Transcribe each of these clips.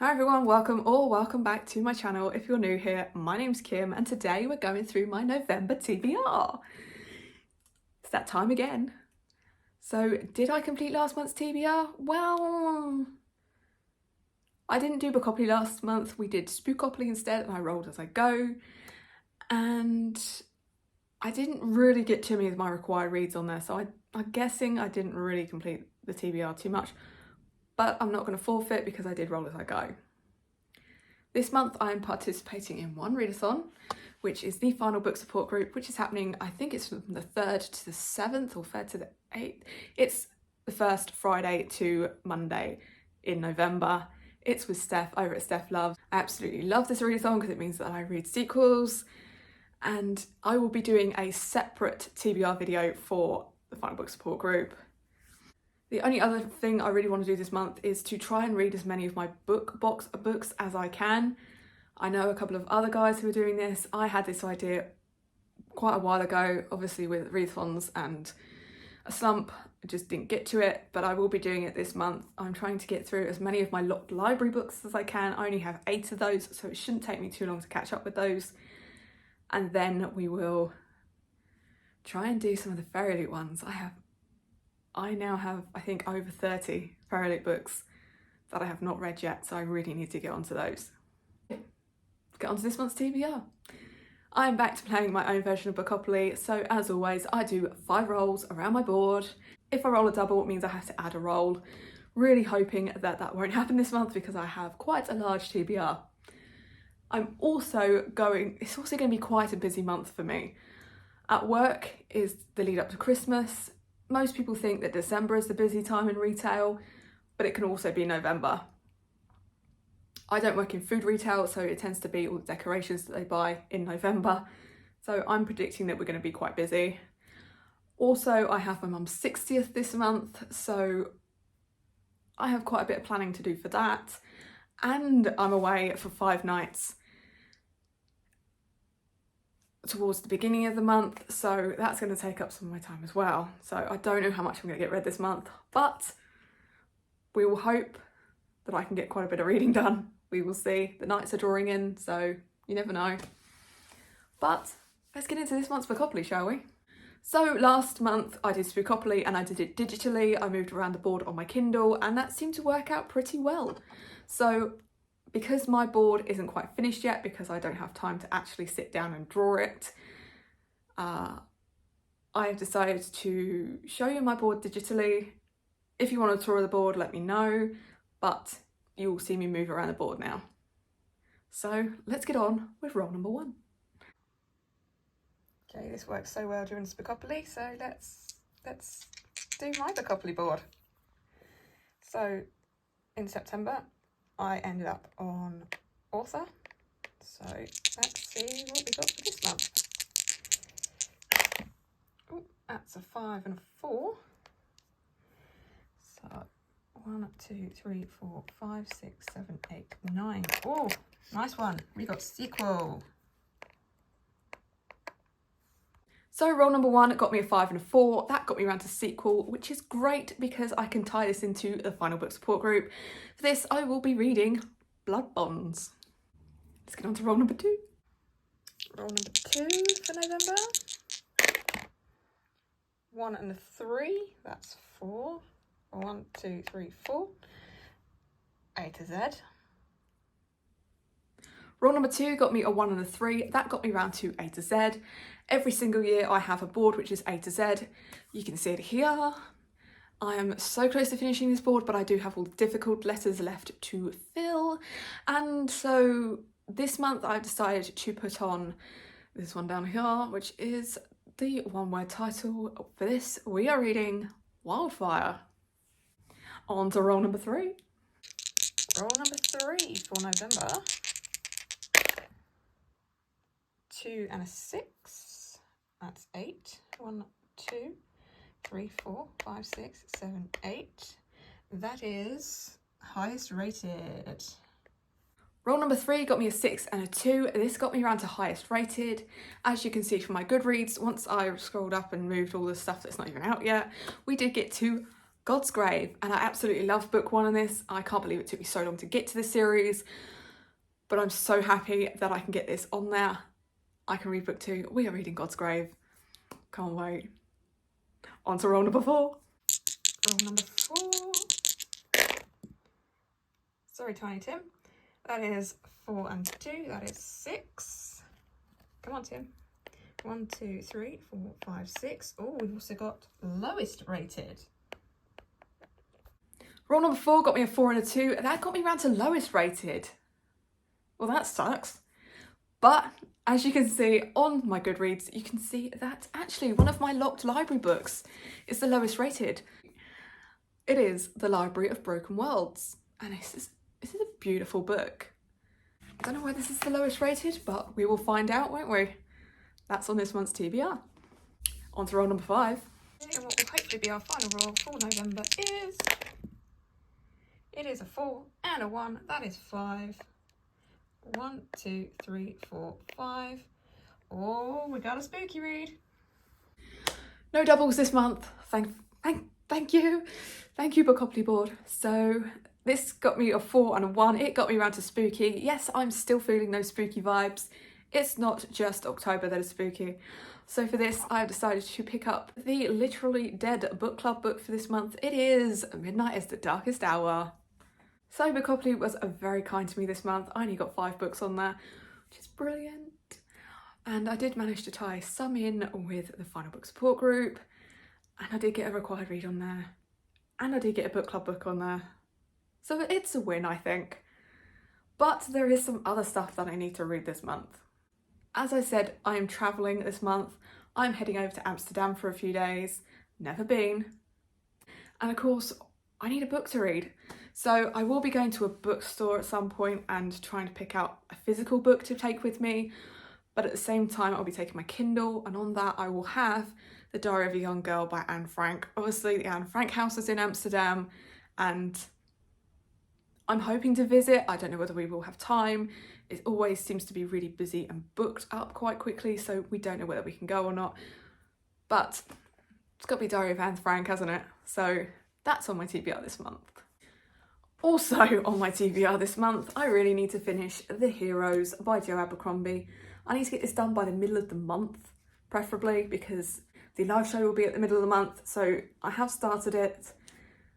Hi everyone, welcome or welcome back to my channel. If you're new here, my name's Kim and today we're going through my November TBR. It's that time again. So did I complete last month's TBR? Well, I didn't do Bookopoly last month. We did Spookopoly instead and I rolled as I go. And I didn't really get too many of my required reads on there, so I'm guessing I didn't really complete the TBR too much. But I'm not going to forfeit because I did roll as I go. This month I'm participating in one readathon, which is the final book support group, which is happening, I think it's from the 3rd to the 7th or 3rd to the 8th. It's the first Friday to Monday in November. It's with Steph over at Steph Loves. I absolutely love this readathon because it means that I read sequels, and I will be doing a separate TBR video for the final book support group. The only other thing I really want to do this month is to try and read as many of my book box books as I can. I know a couple of other guys who are doing this. I had this idea quite a while ago, obviously with readathons and a slump. I just didn't get to it, but I will be doing it this month. I'm trying to get through as many of my locked library books as I can. I only have 8 of those, so it shouldn't take me too long to catch up with those. And then we will try and do some of the Fairy Loot ones. I now have, I think, over 30 Fairy Loot books that I have not read yet, so I really need to get onto those. Let's get onto this month's TBR. I am back to playing my own version of Bookopoly, so as always, I do 5 rolls around my board. If I roll a double, it means I have to add a roll. Really hoping that that won't happen this month because I have quite a large TBR. It's also going to be quite a busy month for me. At work is the lead up to Christmas. Most people think that December is the busy time in retail, but it can also be November. I don't work in food retail, so it tends to be all the decorations that they buy in November. So I'm predicting that we're going to be quite busy. Also, I have my mum's 60th this month, so I have quite a bit of planning to do for that. And I'm away for 5 nights towards the beginning of the month, so that's going to take up some of my time as well. So I don't know how much I'm going to get read this month, but we will hope that I can get quite a bit of reading done. We will see. The nights are drawing in, so you never know. But let's get into this month's Bookopoly, shall we? So last month I did Spookopoly and I did it digitally. I moved around the board on my Kindle and that seemed to work out pretty well. So because my board isn't quite finished yet, because I don't have time to actually sit down and draw it, I have decided to show you my board digitally. If you want a tour of the board, let me know, but you will see me move around the board now. So let's get on with roll number 1. Okay, this works so well during Spookopoly, so let's do my Bookopoly board. So in September, I ended up on author, so let's see what we got for this month. Oh, that's a 5 and a 4. So 1, 2, 3, 4, 5, 6, 7, 8, 9. Oh, nice one. We got sequel. So roll number 1 got me a 5 and a 4. That got me around to sequel, which is great because I can tie this into the final book support group. For this, I will be reading Blood Bonds. Let's get on to roll number 2. Roll number 2 for November. 1 and a 3, that's 4. 1, 2, 3, 4. A to Z. Roll number 2 got me a 1 and a 3. That got me round to A to Z. Every single year I have a board which is A to Z. You can see it here. I am so close to finishing this board, but I do have all the difficult letters left to fill. And so this month I've decided to put on this one down here, which is the one-word title. For this, we are reading Wildfire. On to roll number 3. Roll number 3 for November. 2 and a 6, that's 8. 1, 2, 3, 4, 5, 6, 7, 8. That is highest rated. Roll number 3 got me a 6 and a 2. This got me around to highest rated. As you can see from my Goodreads, once I scrolled up and moved all the stuff that's not even out yet, we did get to God's Grave, and I absolutely loved book 1 on this. I can't believe it took me so long to get to this series, but I'm so happy that I can get this on there. I can read book 2. We are reading God's Grave. Can't wait. On to roll number 4. Roll number 4. Sorry, Tiny Tim. That is 4 and 2. That is 6. Come on, Tim. 1, 2, 3, 4, 5, 6. Oh, we've also got lowest rated. Roll number 4 got me a 4 and a 2. That got me round to lowest rated. Well, that sucks. But as you can see on my Goodreads, you can see that actually one of my locked library books is the lowest rated. It is The Library of Broken Worlds. And this is a beautiful book. I don't know why this is the lowest rated, but we will find out, won't we? That's on this month's TBR. On to roll number 5. And what will hopefully be our final roll for November is... It is a 4 and a 1. That is 5. 1, 2, 3, 4, 5. Oh, we got a spooky read. No doubles this month. Thank you. Thank you, Bookopoly board. So this got me a 4 and a 1. It got me around to spooky. Yes, I'm still feeling those spooky vibes. It's not just October that is spooky. So for this, I've decided to pick up the Literally Dead book club book for this month. It is Midnight is the Darkest Hour. So Bookopoly was very kind to me this month. I only got 5 books on there, which is brilliant. And I did manage to tie some in with the Final Book support group. And I did get a required read on there. And I did get a book club book on there. So it's a win, I think. But there is some other stuff that I need to read this month. As I said, I am travelling this month. I'm heading over to Amsterdam for a few days. Never been. And of course, I need a book to read. So I will be going to a bookstore at some point and trying to pick out a physical book to take with me. But at the same time, I'll be taking my Kindle, and on that I will have The Diary of a Young Girl by Anne Frank. Obviously, the Anne Frank house is in Amsterdam, and I'm hoping to visit. I don't know whether we will have time. It always seems to be really busy and booked up quite quickly, so we don't know whether we can go or not. But it's got to be Diary of Anne Frank, hasn't it? So that's on my TBR this month. Also on my TBR this month, I really need to finish The Heroes by Joe Abercrombie. I need to get this done by the middle of the month, preferably, because the live show will be at the middle of the month. So I have started it,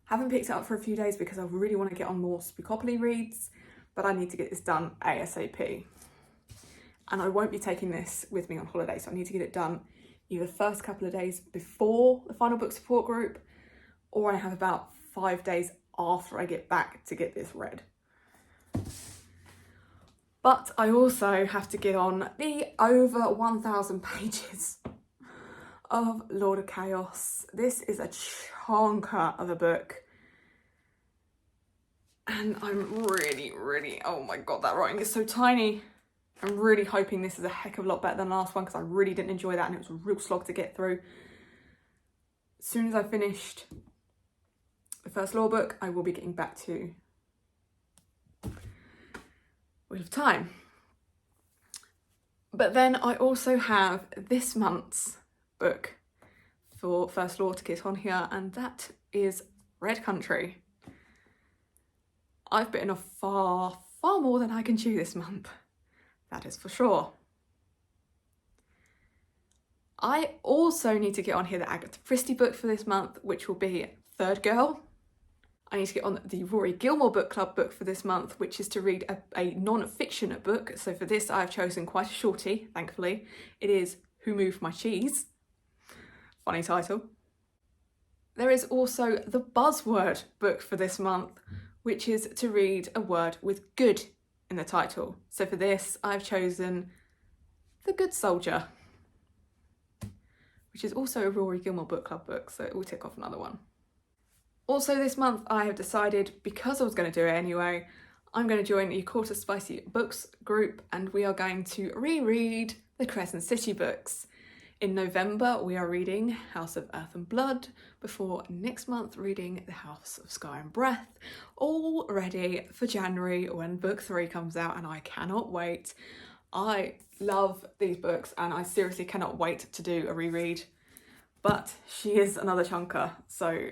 haven't picked it up for a few days because I really want to get on more Bookopoly reads, but I need to get this done ASAP. And I won't be taking this with me on holiday, so I need to get it done either the first couple of days before the Final Book support group, or I have about 5 days after I get back to get this read. But I also have to get on the over 1,000 pages of Lord of Chaos. This is a chonker of a book. And I'm really, oh my god, that writing is so tiny. I'm really hoping this is a heck of a lot better than the last one, because I really didn't enjoy that and it was a real slog to get through. As soon as I finished the first law book, I will be getting back to Wheel of Time. But then I also have this month's book for First Law to get on here, and that is Red Country. I've bitten off far more than I can chew this month. That is for sure. I also need to get on here the Agatha Christie book for this month, which will be Third Girl. I need to get on the Rory Gilmore book club book for this month, which is to read a non-fiction book. So for this, I've chosen quite a shorty, thankfully. It is Who Moved My Cheese? Funny title. There is also the Buzzword book for this month, which is to read a word with good in the title. So for this, I've chosen The Good Soldier, which is also a Rory Gilmore book club book, so it will tick off another one. Also this month, I have decided, because I was going to do it anyway, I'm going to join the Quarter Spicy Books group, and we are going to reread the Crescent City books. In November, we are reading House of Earth and Blood, before next month reading The House of Sky and Breath, all ready for January when book 3 comes out, and I cannot wait. I love these books and I seriously cannot wait to do a reread, but she is another chunker, so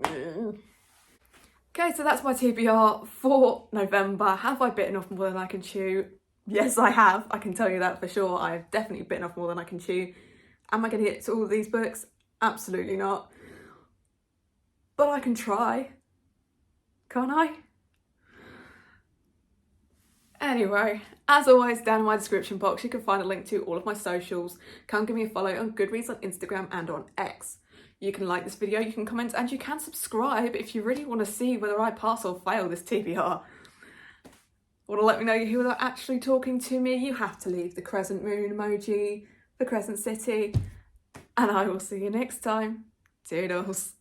Okay, so that's my TBR for November. Have I bitten off more than I can chew? Yes, I have. I can tell you that for sure. I've definitely bitten off more than I can chew. Am I going to get to all of these books? Absolutely not. But I can try. Can't I? Anyway, as always, down in my description box, you can find a link to all of my socials. Come give me a follow on Goodreads, on Instagram, and on X. You can like this video, you can comment, and you can subscribe if you really want to see whether I pass or fail this TBR. Want to let me know who are actually talking to me? You have to leave the crescent moon emoji, the crescent city, and I will see you next time. Toodles.